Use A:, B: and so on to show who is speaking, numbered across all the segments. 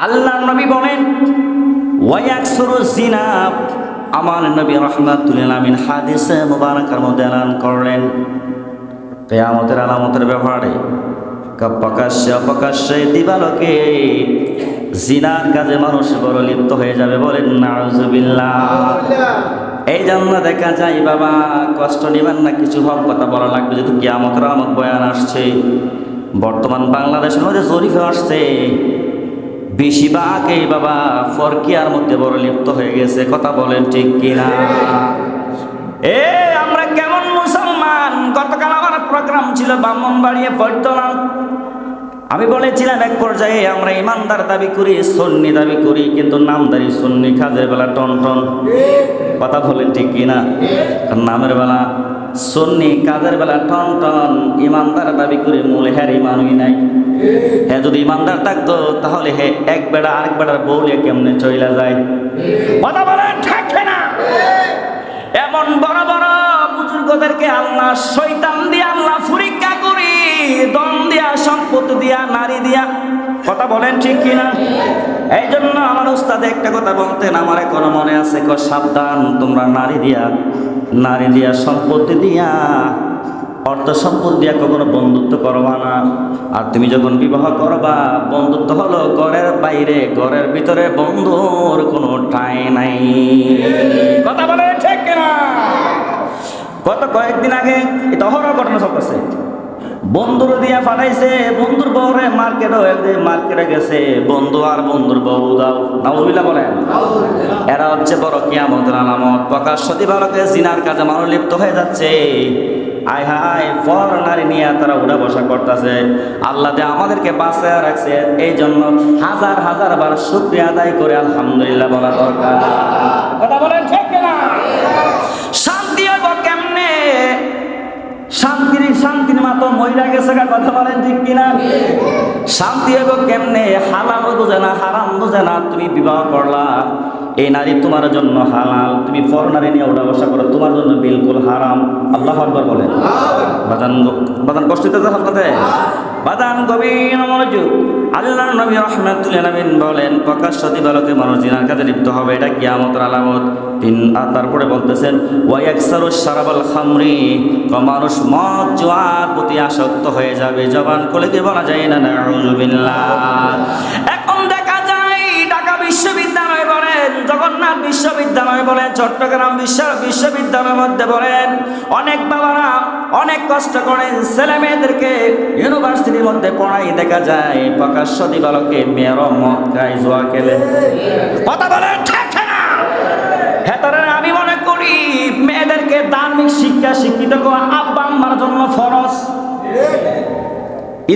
A: আল্লাহর নবী বলেন ওয়ায়াকসুরু জিনা। আমার নবী রাহমাতুল লিল আলামিন হাদিসে মুবারাকার মধ্যে এলান করলেন কিয়ামতের আলামতের ব্যাপারে প্রকাশ্যে অপ্রকাশ্যে দিবালোকে জিনার কাজে মানুষ বড় লিপ্ত হয়ে যাবে। বলেন নাউজুবিল্লাহ। এই জন্য দেখা যায় বাবা, কষ্ট নিবেন না, কিছু হক কথা বলা লাগবে, যেহেতু কিয়ামতের আলামত বয়ান আসছে। বর্তমান বাংলাদেশের মধ্যে জরিফে আসছে বেশিরভাগই বাবা ফরকিয়ার মধ্যে বড় লিপ্ত হয়ে গেছে। কথা বলেন ঠিক কিনা? আমরা কেমন মুসলমান? গতকাল আমার প্রোগ্রাম ছিল ব্রাহ্মণবাড়িয়া পল্টনা। আমি বলেছিলাম এক পর্যায়ে আমরা ইমানদার দাবি করি, সুন্নি দাবি করি, কিন্তু নামদারি সুন্নি, কাজের বেলা টন টন। কথা বলেন ঠিক কিনা? নামের বেলা সুন্নি, কাজের বেলা টন টন। ইমানদার দাবি করে মূল হ্যার ইমানই নাই। হ্যাঁ, যদি ইমানদার থাকতো তাহলে হে এক বেড়া আরেক বেড়ার বউলে কেমনে চইলা যায়? কথা বলেন ঠিক না? এমন বড় বড় বুজুর্গদেরকে আল্লাহ শয়তান দিয়ে আল্লাহ পরীক্ষা করি, দম দিয়া, সম্পত্তি দিয়া, নারী দিয়া। কথা বলেন ঠিক কিনা? এই জন্য আমার উস্তাদ একটা কথা বলতেন, আমার এখনো মনে আছে, সাবধান তোমরা নারী দিয়া, সম্পত্তি দিয়া, অর্থ সম্পদ দিয়া কখনো বন্ধুত্ব করবা না। আর তুমি যখন বিবাহ করবা, বন্ধুত্ব হলো ঘরের বাইরে, ঘরের ভিতরে বন্ধুর কোনো ঠাঁই নাই। কথা বলে ঠিক না? গত কয়েকদিন আগে এটা হরর ঘটনা চলতেছে। বন্ধুর দিয়া ফাটাইছে, বন্ধুর বউরে মার্কেটে গেছে, বন্ধু আর বন্ধুর বউ দাও। নাউজুবিল্লাহ বলেন। এরা হচ্ছে বড় কিয়ামতের আলামত। প্রকাশ্য দিবালোকে জিনার কাজে মানুষ লিপ্ত হয়ে যাচ্ছে। আয় হায়, পর নারী নিয়ে তারা উড়া বসা করতেছে। আল্লাহ যে আমাদেরকে বাঁচায় রাখছে, এই জন্য হাজার হাজার বার শুকরিয়া আদায় করে আলহামদুলিল্লাহ বলা দরকার। কথা বলেন ঠিক না? শান্তি হইব কেমনে? শান্তির মাতো মহিলা গেছে। কথা বলেন ঠিক কিনা? শান্তি হইব কেমনে? হালাল বুঝে না, হারাম বুঝে না। তুমি বিবাহ করলা, এই নারী তোমার জন্য হালাল, তুমি পর নারী নিয়ে ওঠা বসা করো, তোমার জন্য বিলকুল হারাম। আল্লাহু আকবার বলেন। বাদান কষ্ট দিতে আপনাদের বাদান গভীর মনোযোগ। আল্লাহর নবী রাহমাতুল লিল আলামিন বলেন প্রকাশ্য দিবালোকে মানুষ জিনার কাজে লিপ্ত হবে, এটা কিয়ামতের আলামত। তারপরে বলতেছেন ওয়ায়াকসারু শারাবাল খামরি, মানুষ মদ জুয়ার প্রতি আসক্ত হয়ে যাবে। জবান খুলে কি বলা যায় না? নাউজুবিল্লাহ। এখন দেখা যায় ঢাকা বিশ্ববিদ্যালয় বলেন, জগন্নাথ বিশ্ববিদ্যালয় বলেন, চট্টগ্রাম বিশ্ববিদ্যালয়ের মধ্যে বলেন, অনেক বাবারা অনেক কষ্ট করেন ছেলে মেয়েদেরকে ইউনিভার্সিটির মধ্যে পড়াই। দেখা যায় প্রকাশ্য দিবালোকে মেয়ের মদ খায়, জুয়া খেলে। কথা বলেন ঠিক না? হেতরে আমি মনে করি মেয়েদেরকে ধার্মিক শিক্ষা শিক্ষিত করা আব্বা আম্মার জন্য ফরজ।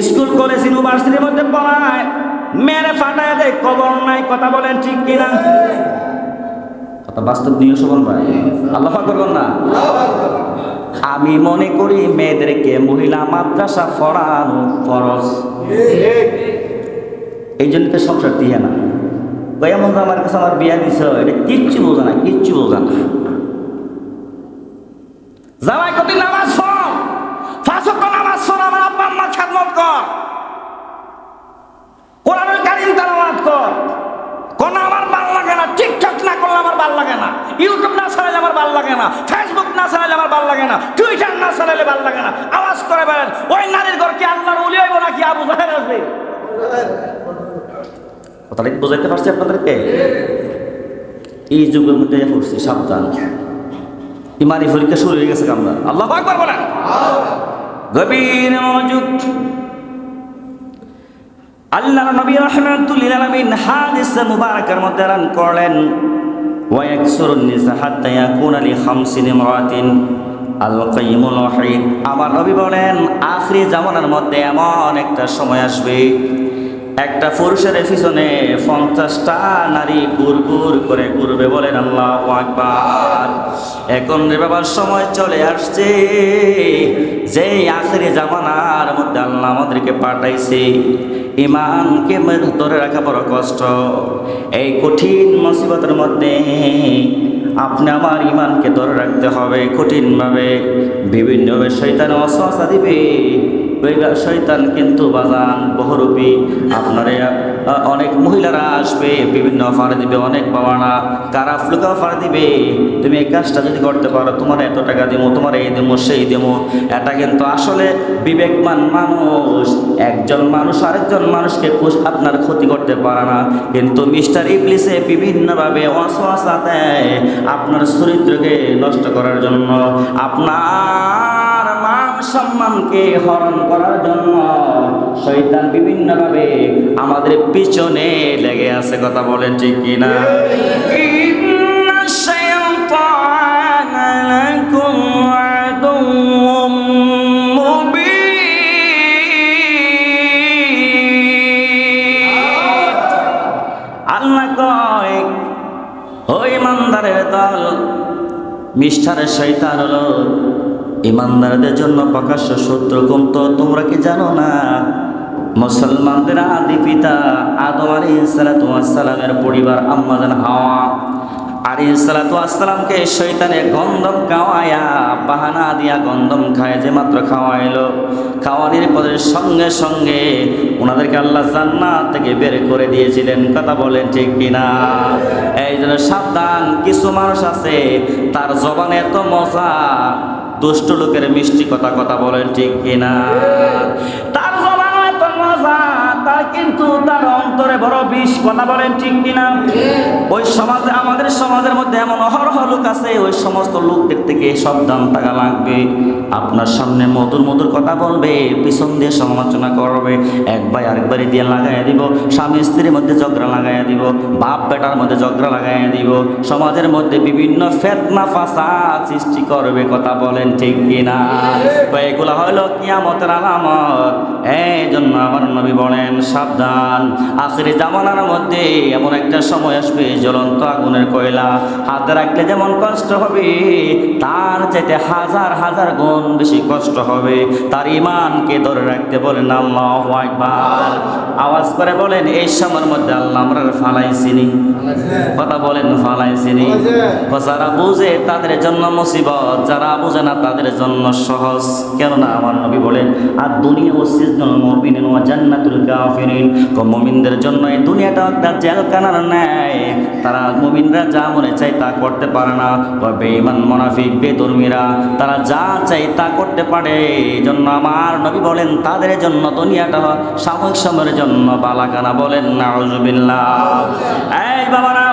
A: স্কুল কলেজ ইউনিভার্সিটির মধ্যে পড়ায়, মেয়েরা ফাটায় দেয়, কবর নাই। কথা বলেন ঠিক কিনা? কথা বাস্তব নিয়ে শোভন ভাই, আল্লাহ করবেন না। আমি মনে করি মেয়েদেরকে মহিলা মাদ্রাসা পড়ানো ফরজ। এই জন্য তো সংসার দিয়ে না। এমন আমার কাছে আমার বিয়া দিছ, এটা কিচ্ছু বোঝা না, কিচ্ছু বোঝা না। জামাই কত নামাজ পড়, 5 ওয়াক্ত নামাজ পড়, আমার আব্বা আম্মার খেদমত কর, কোরআনুল কারীম তেলাওয়াত কর। কোন আমার ভাল লাগে না, টিকটক না করলে আমার ভাল লাগে না, ইউটিউব না চালালে আমার ভাল লাগে না, ফেসবুক না চালালে আমার ভাল লাগে না, টুইটার না চালালে ভাল লাগে না। আওয়াজ করে বলেন, ওই নারীর ঘর কি আল্লাহর ওলি হইব নাকি আবু জাহেল আসবে? কথাটা কি বোঝাইতে পারছি আপনাদেরকে? এই যুগের মধ্যে পড়ছি, সাবধান। ইমানি পরীক্ষা শুরু হয়ে গেছে। আমরা আল্লাহু আকবার বলেন। গভীর মনোযোগ। আল্লাহর নবী রাহমাতুল লিল আলামিন হাদিসে মুবারাকার মধ্যে এলান করলেন ওয়ায়াকসুরুন নিসা হাত্তা ইয়াকুনা লি 50 ইমরাতিন আল কাইমুল ওয়াহিদ। আমার নবী বলেন আখিরি জামানার মধ্যে এমন একটা সময় আসবে, একটা পুরুষের পিছনে 50টা নারী গুড় করে ঘুরবে। বলেন আল্লাহু আকবার। এখন রে বাবার সময় চলে আসছে, যে আখিরি জামানার মধ্যে আল্লাহ আমাদেরকে পাঠাইছে। ইমানকে ধরে রাখা বড় কষ্ট। এই কঠিন মুসিবতের মধ্যে আপনি আমার ইমানকে ধরে রাখতে হবে কঠিনভাবে। বিভিন্নভাবে শয়তান ওয়াসওয়াসা দিবে, ওই শয়তান কিন্তু বাজান বহুরূপী। আপনারে অনেক মহিলারা আসবে, বিভিন্ন অফার দিবে, অনেক বাবারা কারা ফ্লুকা অফার দিবে, তুমি এই কাজটা যদি করতে পারো তোমার এত টাকা দেবো, তোমার এই দেবো সেই দেবো। এটা কিন্তু আসলে বিবেকমান মানুষ, একজন মানুষ আরেকজন মানুষকে আপনার ক্ষতি করতে পারে না, কিন্তু মিস্টার ইবলিসে বিভিন্নভাবে ওয়াসওয়াসা দেয় আপনার চরিত্রকে নষ্ট করার জন্য, আপনার মান সম্মানকে হরণ করার জন্য। শয়তান বিভিন্নভাবে আমাদের পিছনে লেগে আছে, কথা বলেন ঠিক কিনা? ইন্না শাইতানা লাকুম আদুউম মুবিন। আল্লাহ কয়, ও ইমানদারের দল, মিস্টার শয়তান হলো ইমানদারদের জন্য প্রকাশ্য শত্রু। কিন্তু তোমরা কি জানো না, মুসলমানদের আদি পিতা আদম আলাইহিস সালামের পরিবার আম্মা জান হাওয়া আলাইহিস সালামকে শয়তানে গন্ধম খাওয়ায়া, বাহানা দিয়া গন্ধম খায়, যে মাত্র খাওয়াইলো, খাওয়ানির পরে সঙ্গে সঙ্গে ওনাদেরকে আল্লাহ জান্নাত থেকে বের করে দিয়েছিলেন, কথা বলেন ঠিক কিনা? এই জন্য সাবধান, কিছু মানুষ আছে তার জবানে এত মজা, দুষ্ট লোকের মিষ্টি কথা, কথা বলেন ঠিক কিনা? তার জবানে এত মজা, তার কিন্তু তার অন্তরে বড় বিষ, কথা বলেন ঠিক কিনা? ওই সমাজে, আমাদের সমাজের মধ্যে এমন অহরহ লোক আছে, ওই সমস্ত লোকদের থেকে সাবধান থাকা লাগবে। আপনার সামনে মধুর মধুর কথা বলবে, পিছন দিয়ে সমালোচনা করবে, এক ভাই আরেক বাড়ি দিয়ে লাগাইয়া দিব, স্বামী স্ত্রীর মধ্যে ঝগড়া লাগাইয়া দিব, বাপ বেটার মধ্যে ঝগড়া লাগাইয়া দিব, সমাজের মধ্যে বিভিন্ন ফিতনা ফাসাদ সৃষ্টি করবে, কথা বলেন ঠিক কিনা? এগুলা হলো কিয়ামতের আলামত। এই জন্য আমার নবী বলেন, সাবধান, আখিরি জামানার মধ্যে এমন একটা সময় আসবে, জ্বলন্ত আগুনের কয়লা হাতে রাখলে যেমন কষ্ট হবে, তার চাইতে হাজার হাজার গুণ বেশি কষ্ট হবে তার ইমানকে ধরে রাখতে। বলেন আল্লাহু আকবার। আওয়াজ করে বলেন, এই সময়ের মধ্যে আল্লাহ আমরা ফালাইছিনি, কথা বলেন ফালাইছিনি। যারা বুঝে তাদের জন্য মুসিবত, যারা বুঝে না তাদের জন্য সহজ। কেননা আমার নবী বলেন, আর দুনিয়া ও সিজনুল মুমিনিন ওয়া জান্নাতুল কাফিরিন, মুমিনদের জন্য এই দুনিয়াটা একটা জেলখানার ন্যায়, তারা মুমিনরা যা মনে চায় তা করতে পারে না। বেঈমান মুনাফিক বেধর্মীরা তারা যা চায় তা করতে পারে। এই জন্য আমার নবী বলেন, তাদের জন্য দুনিয়াটা সাময়িক সময়ের জন্য বালাখানা। বলেন নাউজুবিল্লাহ। এই বাবারা,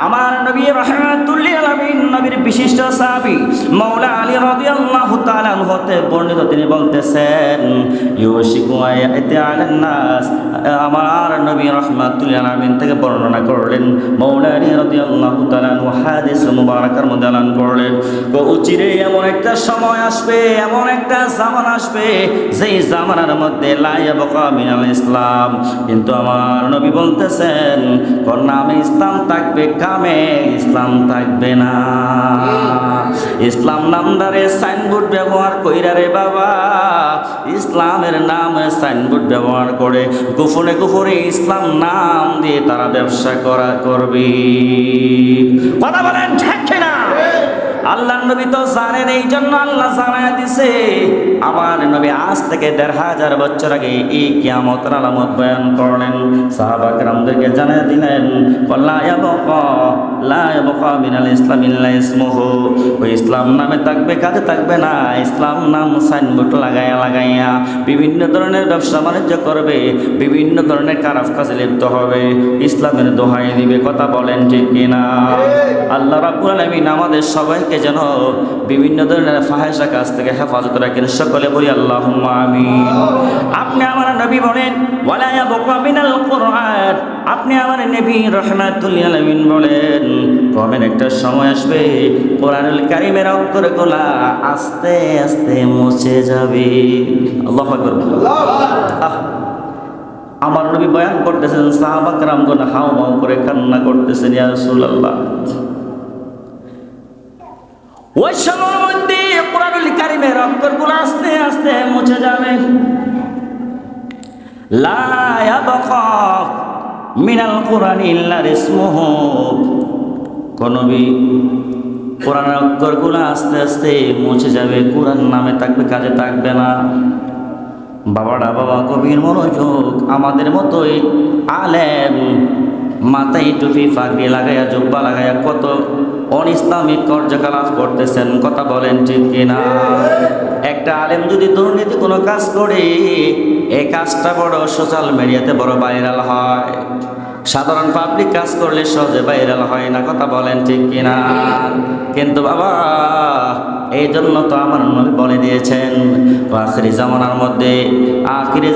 A: আমার নবী রাহমাতুল লিল আলামিন, নবীর বিশিষ্ট সাহাবী মাওলা আলী রাদিয়াল্লাহু তাআলা আনহু হতে বর্ণিত, তিনি বলতেছেন, ইউশিকু আয়াতি আলান নাস। আমার নবী রাহমাতুল লিল আলামিন থেকে বর্ণনা করলেন, মাওলা আলী রাদিয়াল্লাহু তাআলা আনহু হাদিস মুবারাকার মধ্যে এলান করলেন, অচিরে এমন একটা সময় আসবে, এমন একটা জামানা আসবে, যেই জামানার মধ্যে লা ইয়াবকা মিনাল ইসলাম। কিন্তু আমার নবী বলতেছেন, কোন নামে ইসলাম থাকবে, কামে ইসলাম থাকবে না। ইসলাম নামদারে সাইনবোর্ড ব্যবহার কইরা রে বাবা, ইসলামের নামে সাইনবোর্ড ব্যবহার করে গোপনে গোপনে ইসলাম নাম দিয়ে তারা ব্যবসা করবে, কথা বলেন ঠিক না? আল্লাহ নবী তো জানেন, এই জন্য আল্লাহ জানায় দিছে। আমার নবী আজ থেকে ১৫০০ বছর আগে এই কিয়ামতের আলামত বয়ান করলেন, সাহাবা কেরামদেরকে জানিয়ে দিলেন, লা ইয়াবকা মিনাল ইসলাম ইল্লা ইসমুহু। ওই ইসলাম নামে থাকবে, কাজে থাকবে না। ইসলাম নাম সাইনবোর্ড লাগাইয়া বিভিন্ন ধরনের ব্যবসা বাণিজ্য করবে, বিভিন্ন ধরনের খারাপ কাজে লিপ্ত হবে, ইসলামের দোহাই দিবে, কথা বলেন ঠিক কিনা? আল্লাহ রাব্বুল আলামিন আমাদের সবাইকে যেন বিভিন্ন ধরনের ফাহিশা কাজ থেকে হেফাজত রাখেন, সকলে বলি আল্লাহুম্মা আমিন। আপনি আমার নবী বলেন, ওয়ালা ইয়াবকা মিনাল কুরআন। আপনি আমার নবী রাহমাতুল লিল আলামিন বলেন, কবের একটা সময় আসবে, কোরআনুল কারীমের অক্ষরগুলা আস্তে আস্তে মুছে যাবে। আল্লাহু আকবার। আমার নবী বয়ান করতেছেন, সাহাবা কেরামগণ হাউমাউ করে কান্না করতেছেন, ইয়া রাসূলুল্লাহ। ওই সময়ের মধ্যে কোরআনুল কারীমের অক্ষরগুলো আস্তে আস্তে মুছে যাবে। লা ইয়াবকা মিনাল কুরআনি ইল্লা ইসমুহু। নবী, কোরআনের অক্ষরগুলো আস্তে আস্তে মুছে যাবে, কোরআন নামে থাকবে, কাজে থাকবে না। বাবারা বাবা কবির মনোযোগ, আমাদের মতোই আলেম মাথায় টুপি ফাঁকড়ি লাগাইয়া জুব্বা লাগাইয়া কত অনিসলামিক কার্যকলাপ করতেছেন, কথা বলেন ঠিক কিনা? একটা আলেম যদি দুর্নীতি কোনো কাজ করে, এই কাজটা বড় সোশ্যাল মিডিয়াতে বড় ভাইরাল হয়, সাধারণ পাবলিক কাজ করলে সহজে ভাইরাল হয় না, কথা বলেন ঠিক কিনা? কিন্তু বাবা এই জন্য তো আমার নবী বলে দিয়েছেন আখিরি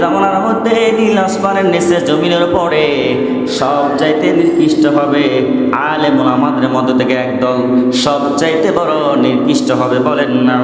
A: জামানার মধ্যে নীল আসমানের নিচে জমিনের উপরে সবচাইতে নিকৃষ্ট হবে আলেম ওলামাদের মধ্য থেকে একদল সবচাইতে বড় নিকৃষ্ট হবে, বলেন না?